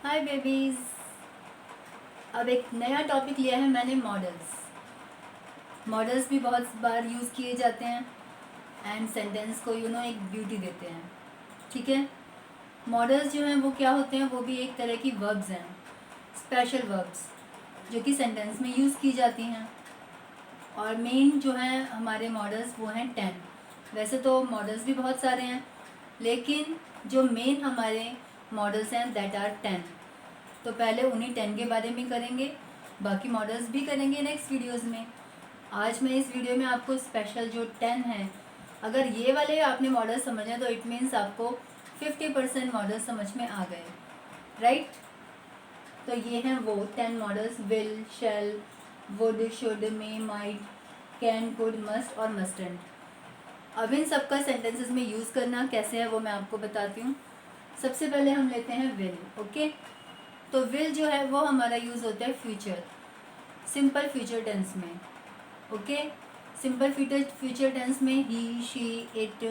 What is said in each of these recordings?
हाय babies. अब एक नया टॉपिक लिया है मैंने, मॉडल्स। मॉडल्स भी बहुत बार यूज़ किए जाते हैं एंड सेंटेंस को एक ब्यूटी देते हैं। ठीक है। मॉडल्स जो हैं वो क्या होते हैं, वो भी एक तरह की वर्ब्स हैं, स्पेशल वर्ब्स जो कि सेंटेंस में यूज़ की जाती हैं। और मेन जो हैं हमारे मॉडल्स वो हैं 10। वैसे तो मॉडल्स भी बहुत सारे हैं, लेकिन जो मेन हमारे मॉडल्स हैं दैट आर 10। तो पहले उन्हीं 10 के बारे में करेंगे, बाकी मॉडल्स भी करेंगे नेक्स्ट वीडियोस में। आज मैं इस वीडियो में आपको स्पेशल जो 10 हैं, अगर ये वाले आपने मॉडल समझे तो इट मीन्स आपको 50% मॉडल समझ में आ गए, राइट। तो ये हैं वो 10 modals: will, shall, would, should, may, might, can, could, must और मस्टंट। अब इन सबका सेंटेंसेस में यूज़ करना कैसे है वो मैं आपको बताती हूँ। सबसे पहले हम लेते हैं विल। ओके। तो विल जो है वो हमारा यूज़ होता है फ्यूचर, सिंपल फ्यूचर टेंस में। ओके। सिंपल फ्यूचर टेंस में ही, शी, इट,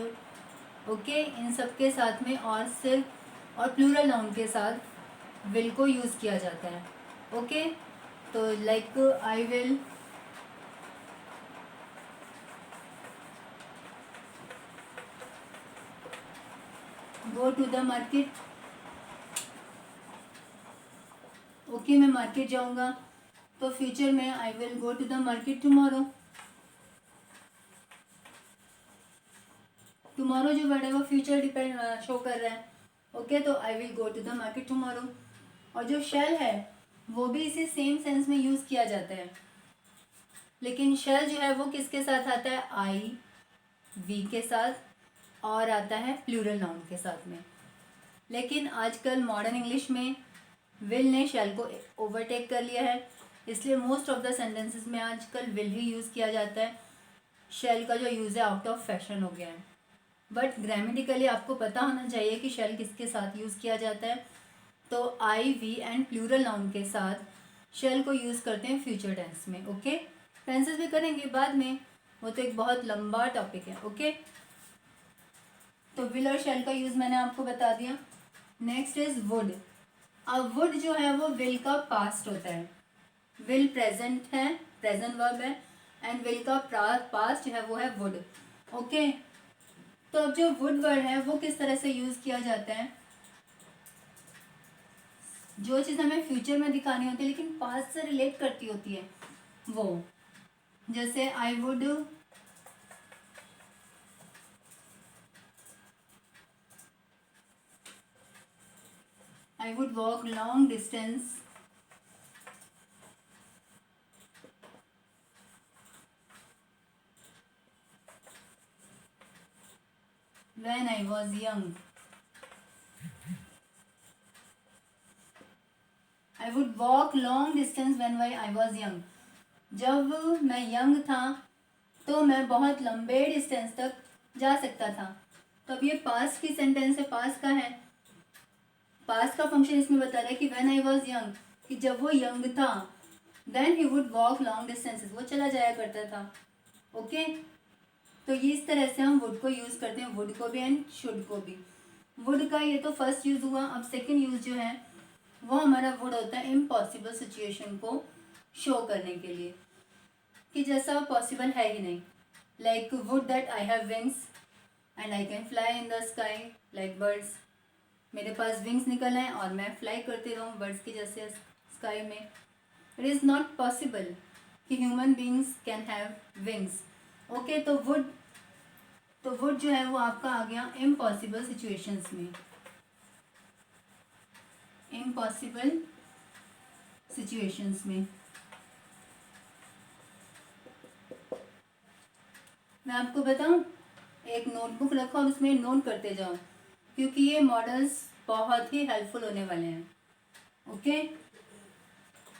ओके, इन सब के साथ में और सिर्फ और प्लूरल नाउन के साथ विल को यूज़ किया जाता है। ओके। तो like I will go to the market. Okay, मैं मार्केट जाऊंगा, तो फ्यूचर में I will go to the market tomorrow. Tomorrow जो वर्ड है वो फ्यूचर डिपेंड शो कर रहा है। ओके, तो I will go to the market tomorrow. और जो शेल है वो भी इसी सेम सेंस में यूज़ किया जाता है, लेकिन शेल जो है वो किसके साथ आता है, आई वी के साथ, और आता है प्लूरल नाउन के साथ में। लेकिन आजकल मॉडर्न इंग्लिश में विल ने शेल को ओवरटेक कर लिया है, इसलिए मोस्ट ऑफ द सेंटेंसेस में आजकल विल ही यूज़ किया जाता है। शेल का जो यूज़ है आउट ऑफ फैशन हो गया है। बट ग्रामेटिकली आपको पता होना चाहिए कि शेल किसके साथ यूज़ किया जाता है। तो आई वी एंड प्लूरल नाउन के साथ शेल को यूज़ करते हैं फ्यूचर टेंस में। ओके। टेंसेस भी करेंगे बाद में, वो तो एक बहुत लंबा टॉपिक है। ओके। तो विल और शेल का यूज़ मैंने आपको बता दिया। Next is would. अब वुड जो है वो विल का पास्ट होता है। विल प्रेजेंट है, प्रेजेंट वर्ब है, एंड विल का पास्ट है वो है वुड। ओके। तो अब जो वुड वर्ड है वो किस तरह से यूज़ किया जाता है, जो चीज़ हमें फ्यूचर में दिखानी होती है लेकिन पास्ट से रिलेट करती होती है वो, जैसे I would walk long distance when I was young. I would walk long distance when I was young. जब मैं यंग था तो मैं बहुत लंबे डिस्टेंस तक जा सकता था। तो अब ये पास्ट की सेंटेंस है, पास्ट का है। पास्ट का फंक्शन इसमें बता रहा है कि व्हेन आई वॉज यंग, कि जब वो यंग था, then he would walk long distances, वो चला जाया करता था। ओके। तो ये इस तरह से हम वुड को यूज़ करते हैं, वुड को भी एंड शुड को भी। वुड का ये तो फर्स्ट यूज़ हुआ। अब सेकेंड यूज़ जो है वो हमारा वुड होता है इम्पॉसिबल सिचुएशन को शो करने के लिए, कि जैसा पॉसिबल है ही नहीं। Like would that I have wings and I can fly in the sky like birds. मेरे पास विंग्स निकल आए और मैं फ्लाई करती रहूँ बर्ड्स की जैसे स्काई में। इट इज़ नॉट पॉसिबल कि human beings can have wings. Okay. तो वुड जो है वो आपका आ गया इम्पॉसिबल सिचुएशंस में, इम्पॉसिबल सिचुएशंस में। मैं आपको बताऊं, एक नोटबुक रखो और उसमें नोट करते जाओ, क्योंकि ये मॉडल्स बहुत ही हेल्पफुल होने वाले हैं। ओके।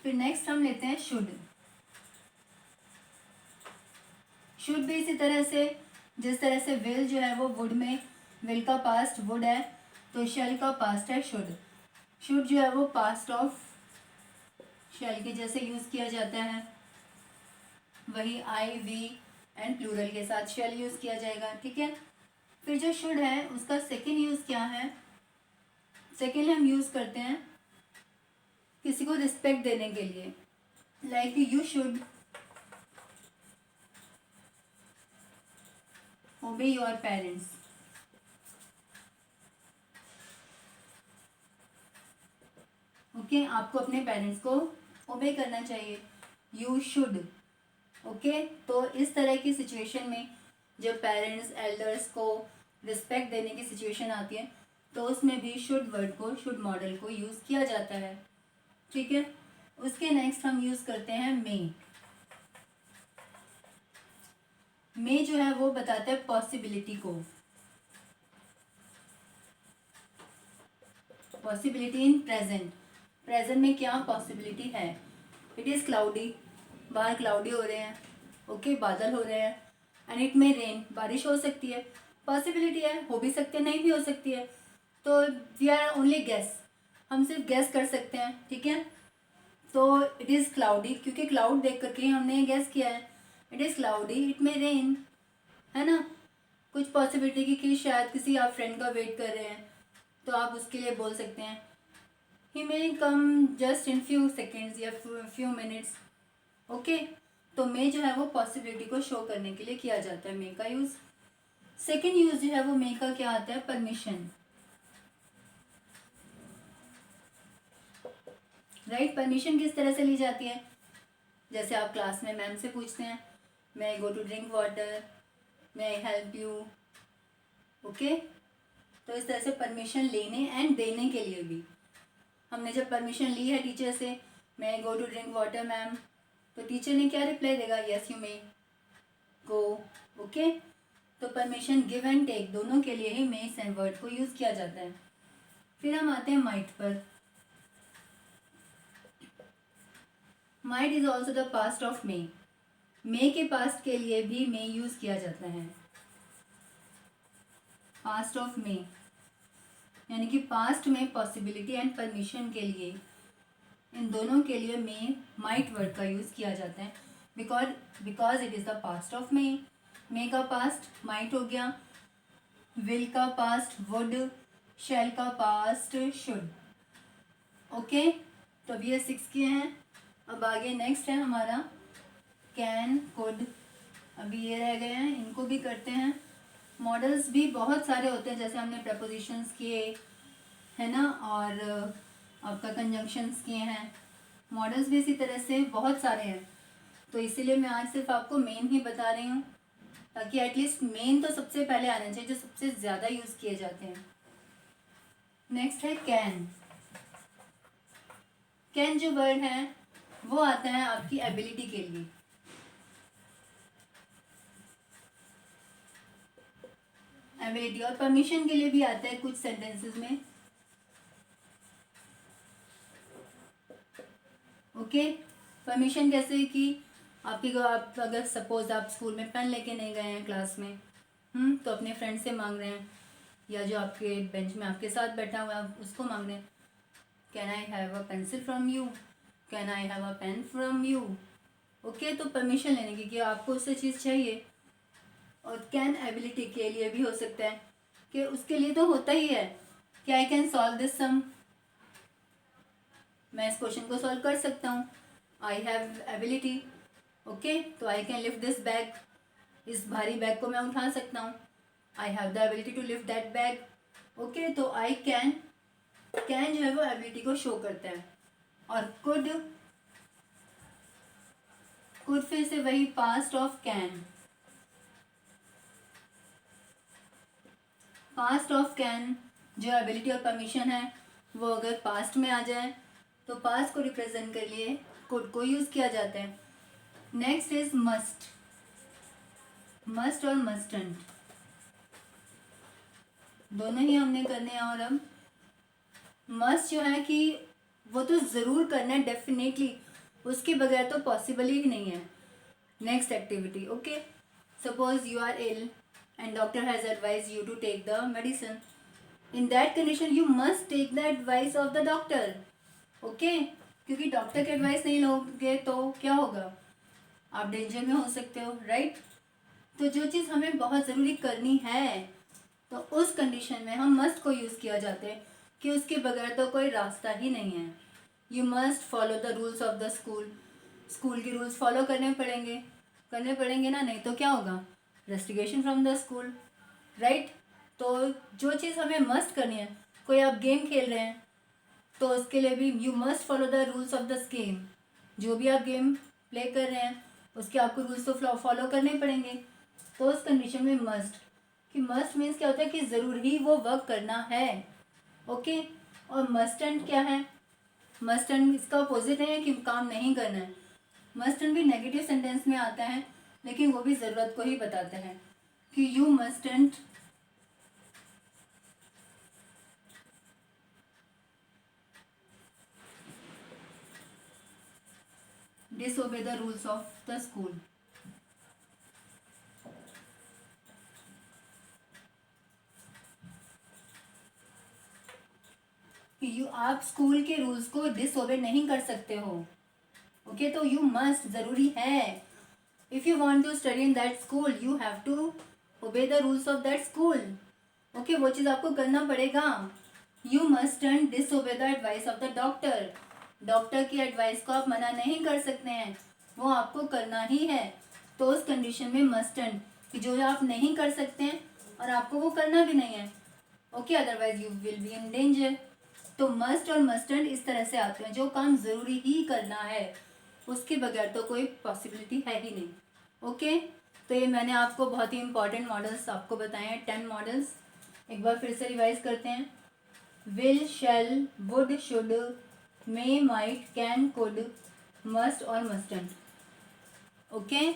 फिर नेक्स्ट हम लेते हैं शुड। शुड भी इसी तरह से, जिस तरह से विल जो है वो वुड में, विल का पास्ट वुड है, तो शेल का पास्ट है शुड। शुड जो है वो पास्ट ऑफ शेल के जैसे यूज़ किया जाता है। वही आई वी एंड प्लूरल के साथ शेल यूज़ किया जाएगा। ठीक है। फिर जो शुड है उसका सेकेंड यूज़ क्या है, सेकेंड हम यूज़ करते हैं किसी को रिस्पेक्ट देने के लिए, लाइक यू शुड ओबे योर पेरेंट्स। ओके, आपको अपने पेरेंट्स को ओबे करना चाहिए, यू शुड। ओके, तो इस तरह की सिचुएशन में जब पेरेंट्स एल्डर्स को रिस्पेक्ट देने की सिचुएशन आती है तो उसमें भी शुड वर्ड को, शुड मॉडल को यूज़ किया जाता है। ठीक है, उसके नेक्स्ट हम यूज़ करते हैं मे। मे जो है वो बताता है पॉसिबिलिटी को, पॉसिबिलिटी इन प्रेजेंट। प्रेजेंट में क्या पॉसिबिलिटी है। इट इज़ क्लाउडी, बाहर क्लाउडी हो रहे हैं, ओके बादल हो रहे हैं, एंड इट मे रेन, बारिश हो सकती है, पॉसिबिलिटी है, हो भी सकती है नहीं भी हो सकती है। तो वी आर ओनली गेस, हम सिर्फ गेस कर सकते हैं। ठीक है, तो इट इज़ क्लाउडी, क्योंकि क्लाउड देख करके हमने गेस किया है, it is cloudy, it may rain, है ना। कुछ पॉसिबिलिटी की कि शायद किसी आप फ्रेंड का वेट कर रहे हैं तो आप उसके लिए बोल सकते हैं he may come just in few seconds या फ्यू मिनट्स। ओके, तो मे जो है वो पॉसिबिलिटी को शो करने के लिए किया जाता है मे का यूज़। सेकेंड यूज़ जो है वो मे का क्या आता है, परमिशन। राइट, परमिशन किस तरह से ली जाती है, जैसे आप क्लास में मैम से पूछते हैं may I go to drink water, may I help you. Okay, तो इस तरह से परमिशन लेने एंड देने के लिए भी, हमने जब परमिशन ली है टीचर से may I go to drink water ma'am, तो टीचर ने क्या रिप्लाई देगा, yes you may go. Okay, तो परमिशन गिव एंड टेक दोनों के लिए ही मे एंड वर्ड को यूज़ किया जाता है। फिर हम आते हैं माइट पर। Might is also the past of may. May के पास्ट के लिए भी मे यूज़ किया जाता है, पास्ट ऑफ मे, यानी कि पास्ट में पॉसिबिलिटी एंड परमिशन के लिए, इन दोनों के लिए मे माइट वर्ड का यूज़ किया जाता है, because it is the past of may. May का पास्ट माइट हो गया, विल का पास्ट वुड, शैल का पास्ट शुड। ओके, तो अभी ये 6 किए हैं। अब आगे नेक्स्ट है हमारा कैन, कुड, अभी ये रह गए हैं, इनको भी करते हैं। मॉडल्स भी बहुत सारे होते हैं, जैसे हमने प्रपोजिशंस किए है ना, और आपका कंजंक्शंस किए हैं। मॉडल्स भी इसी तरह से बहुत सारे हैं, तो इसीलिए मैं आज सिर्फ आपको मेन ही बता रही हूँ, ताकि एटलीस्ट मेन तो सबसे पहले आना चाहिए, जो सबसे ज़्यादा यूज़ किए जाते हैं। नेक्स्ट है कैन। कैन जो वर्ड है वो आता है आपकी एबिलिटी के लिए। एबिलिटी और परमिशन के लिए भी आता है कुछ सेंटेंसेस में। ओके, परमिशन कैसे कि आपकी आप अगर सपोज आप स्कूल में पेन लेके नहीं गए हैं क्लास में, तो अपने फ्रेंड से मांग रहे हैं, या जो आपके बेंच में आपके साथ बैठा हुआ है उसको मांग रहे हैं, can I have a pencil from you, can I have a pen from you. Okay, तो परमिशन लेने की कि आपको उससे चीज़ चाहिए। और कैन एबिलिटी के लिए भी हो सकता है कि उसके लिए तो होता ही है कि आई कैन सॉल्व दिस सम, मैं इस क्वेश्चन को सॉल्व कर सकता हूँ, आई हैव एबिलिटी। ओके, तो I can lift this bag, इस भारी बैग को मैं उठा सकता हूँ, I have the ability to lift that bag. Okay, तो आई कैन, कैन जो है वो एबिलिटी को शो करता है। और कुड, कुड फिर से वही past of can, past of can जो एबिलिटी और परमिशन है वो अगर पास्ट में आ जाए तो पास्ट को रिप्रेजेंट कर लिए कुड को यूज़ किया जाता है। नेक्स्ट इज मस्ट, मस्ट और मस्टंट दोनों ही हमने करने हैं। और अब मस्ट जो है कि वो तो ज़रूर करना है डेफिनेटली, उसके बगैर तो पॉसिबल ही नहीं है next activity. Okay, suppose you are ill and doctor has advised you to take the medicine, in that condition you must take the advice of the doctor. okay, क्योंकि डॉक्टर की advice नहीं लोगे तो क्या होगा, आप डेंजर में हो सकते हो, राइट। तो जो चीज़ हमें बहुत ज़रूरी करनी है तो उस कंडीशन में हम मस्ट को यूज़ किया जाता है कि उसके बगैर तो कोई रास्ता ही नहीं है। You must follow the rules of the school, school के रूल्स फॉलो करने पड़ेंगे ना, नहीं तो क्या होगा, रेस्टिगेशन फ्रॉम द स्कूल, राइट। तो जो चीज़ हमें मस्ट करनी है, कोई आप गेम खेल रहे हैं तो उसके लिए भी you must follow the rules of the game, जो भी आप गेम प्ले कर रहे हैं उसके आपको रूल्स तो फॉलो करने पड़ेंगे। तो उस कंडीशन में मस्ट, कि मस्ट मीन्स क्या होता है कि ज़रूर ही वो वर्क करना है, ओके। और मस्टेंट क्या है, मस्टेंट इसका अपोजिट है कि काम नहीं करना है। मस्टेंट भी नेगेटिव सेंटेंस में आता है, लेकिन वो भी ज़रूरत को ही बताता है कि you mustn't disobey the rules of the school। You आप स्कूल के रूल्स को डिसओबे नहीं कर सकते हो, ओके। तो यू मस्ट ज़रूरी है, if you want to study in that school you have to obey the rules of that school, okay. वो चीज़ आपको करना पड़ेगा। You mustn't disobey the advice of the doctor, doctor की एडवाइस को आप मना नहीं कर सकते हैं, वो आपको करना ही है। तो उस कंडीशन में मस्टंट कि जो आप नहीं कर सकते हैं और आपको वो करना भी नहीं है, okay, otherwise you will be in danger. तो मस्ट और मस्टंट इस तरह से आते हैं, जो काम ज़रूरी ही करना है उसके बगैर तो कोई पॉसिबिलिटी है ही नहीं, ओके। तो ये मैंने आपको बहुत ही इंपॉर्टेंट मॉडल्स आपको बताए हैं, 10 मॉडल्स। एक बार फिर से रिवाइज करते हैं। Will, shall, would, should, may, might, can, could, must और mustn't, okay.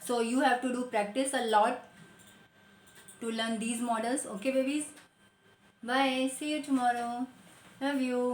So you have to do practice a lot to learn these models, okay babies? Bye, see you tomorrow, love you.